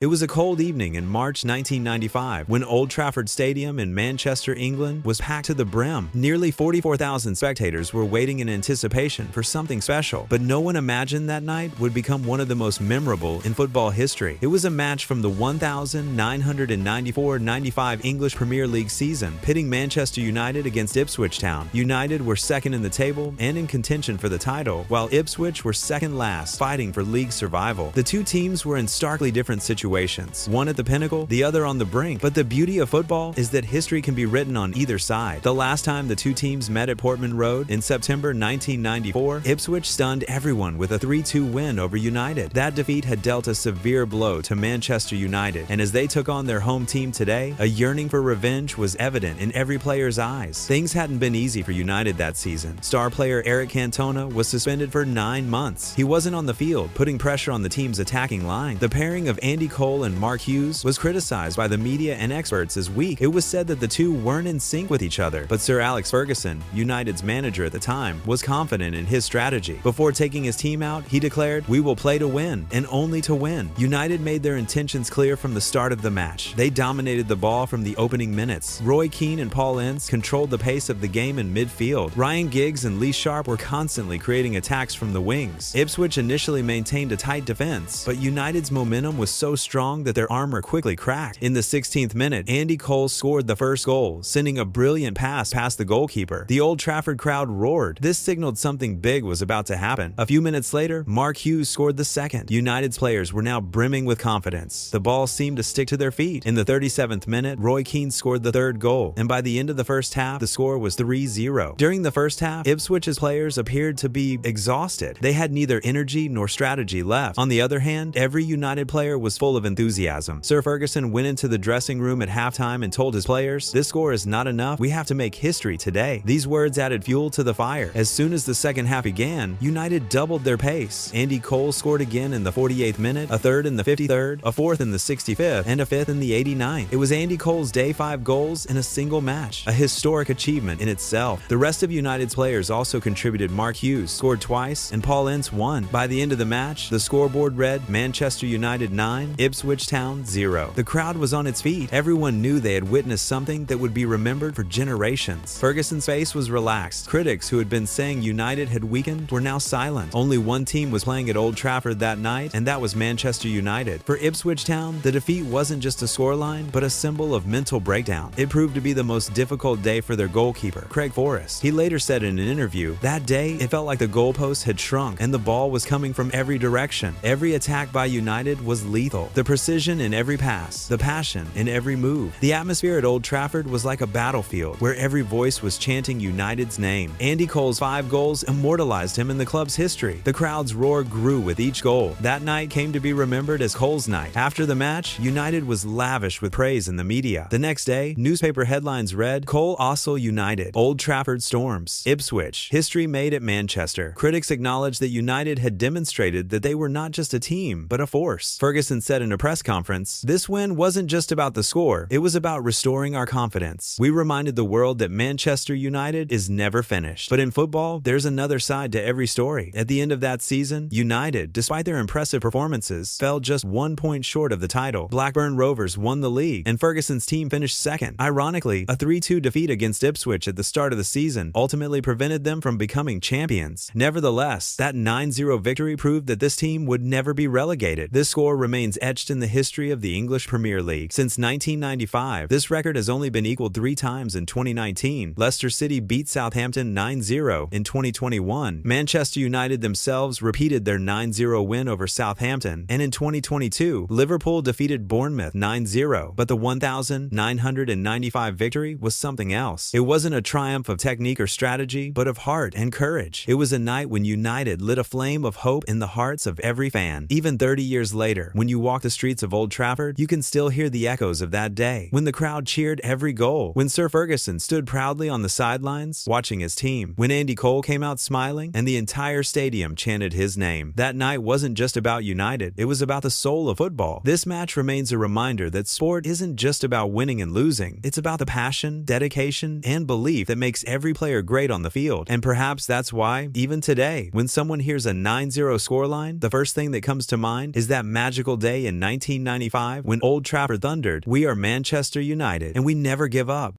It was a cold evening in March 1995 when Old Trafford Stadium in Manchester, England was packed to the brim. Nearly 44,000 spectators were waiting in anticipation for something special, but no one imagined that night would become one of the most memorable in football history. It was a match from the 1994-95 English Premier League season, pitting Manchester United against Ipswich Town. United were second in the table and in contention for the title, while Ipswich were second last, fighting for league survival. The two teams were in starkly different situations. One at the pinnacle, the other on the brink. But the beauty of football is that history can be written on either side. The last time the two teams met at Portman Road in September 1994, Ipswich stunned everyone with a 3-2 win over United. That defeat had dealt a severe blow to Manchester United, and as they took on their home team today, a yearning for revenge was evident in every player's eyes. Things hadn't been easy for United that season. Star player Eric Cantona was suspended for 9 months. He wasn't on the field, putting pressure on the team's attacking line. The pairing of Andy Cole and Mark Hughes was criticized by the media and experts as weak. It was said that the two weren't in sync with each other, but Sir Alex Ferguson, United's manager at the time, was confident in his strategy. Before taking his team out, he declared, "We will play to win, and only to win." United made their intentions clear from the start of the match. They dominated the ball from the opening minutes. Roy Keane and Paul Ince controlled the pace of the game in midfield. Ryan Giggs and Lee Sharp were constantly creating attacks from the wings. Ipswich initially maintained a tight defense, but United's momentum was so strong that their armor quickly cracked. In the 16th minute, Andy Cole scored the first goal, sending a brilliant pass past the goalkeeper. The Old Trafford crowd roared. This signaled something big was about to happen. A few minutes later, Mark Hughes scored the second. United's players were now brimming with confidence. The ball seemed to stick to their feet. In the 37th minute, Roy Keane scored the third goal, and by the end of the first half, the score was 3-0. During the first half, Ipswich's players appeared to be exhausted. They had neither energy nor strategy left. On the other hand, every United player was full of enthusiasm. Sir Ferguson went into the dressing room at halftime and told his players, "This score is not enough. We have to make history today." These words added fuel to the fire. As soon as the second half began, United doubled their pace. Andy Cole scored again in the 48th minute, a third in the 53rd, a fourth in the 65th, and a fifth in the 89th. It was Andy Cole's day 5 goals in a single match, a historic achievement in itself. The rest of United's players also contributed. Mark Hughes scored twice, and Paul Ince won. By the end of the match, the scoreboard read Manchester United 9, Ipswich Town 0. The crowd was on its feet. Everyone knew they had witnessed something that would be remembered for generations. Ferguson's face was relaxed. Critics who had been saying United had weakened were now silent. Only one team was playing at Old Trafford that night, and that was Manchester United. For Ipswich Town, the defeat wasn't just a scoreline, but a symbol of mental breakdown. It proved to be the most difficult day for their goalkeeper, Craig Forrest. He later said in an interview, "That day, it felt like the goalpost had shrunk, and the ball was coming from every direction. Every attack by United was lethal. The precision in every pass, the passion in every move." The atmosphere at Old Trafford was like a battlefield where every voice was chanting United's name. Andy Cole's 5 goals immortalized him in the club's history. The crowd's roar grew with each goal. That night came to be remembered as Cole's night. After the match, United was lavish with praise in the media. The next day, newspaper headlines read, "Cole Ossel United, Old Trafford storms, Ipswich, history made at Manchester." Critics acknowledged that United had demonstrated that they were not just a team, but a force. Ferguson said in a press conference, "This win wasn't just about the score, it was about restoring our confidence. We reminded the world that Manchester United is never finished." But in football, there's another side to every story. At the end of that season, United, despite their impressive performances, fell just 1 point short of the title. Blackburn Rovers won the league, and Ferguson's team finished second. Ironically, a 3-2 defeat against Ipswich at the start of the season ultimately prevented them from becoming champions. Nevertheless, that 9-0 victory proved that this team would never be relegated. This score remains etched in the history of the English Premier League. Since 1995, this record has only been equaled 3 times. In 2019, Leicester City beat Southampton 9-0. In 2021, Manchester United themselves repeated their 9-0 win over Southampton, and in 2022, Liverpool defeated Bournemouth 9-0. But the 1995 victory was something else. It wasn't a triumph of technique or strategy, but of heart and courage. It was a night when United lit a flame of hope in the hearts of every fan. Even 30 years later, when you walk the streets of Old Trafford, you can still hear the echoes of that day, when the crowd cheered every goal, when Sir Ferguson stood proudly on the sidelines watching his team, when Andy Cole came out smiling and the entire stadium chanted his name. That night wasn't just about United, it was about the soul of football. This match remains a reminder that sport isn't just about winning and losing, it's about the passion, dedication, and belief that makes every player great on the field. And perhaps that's why, even today, when someone hears a 9-0 scoreline, the first thing that comes to mind is that magical day in 1995 when Old Trafford thundered, "We are Manchester United, and we never give up."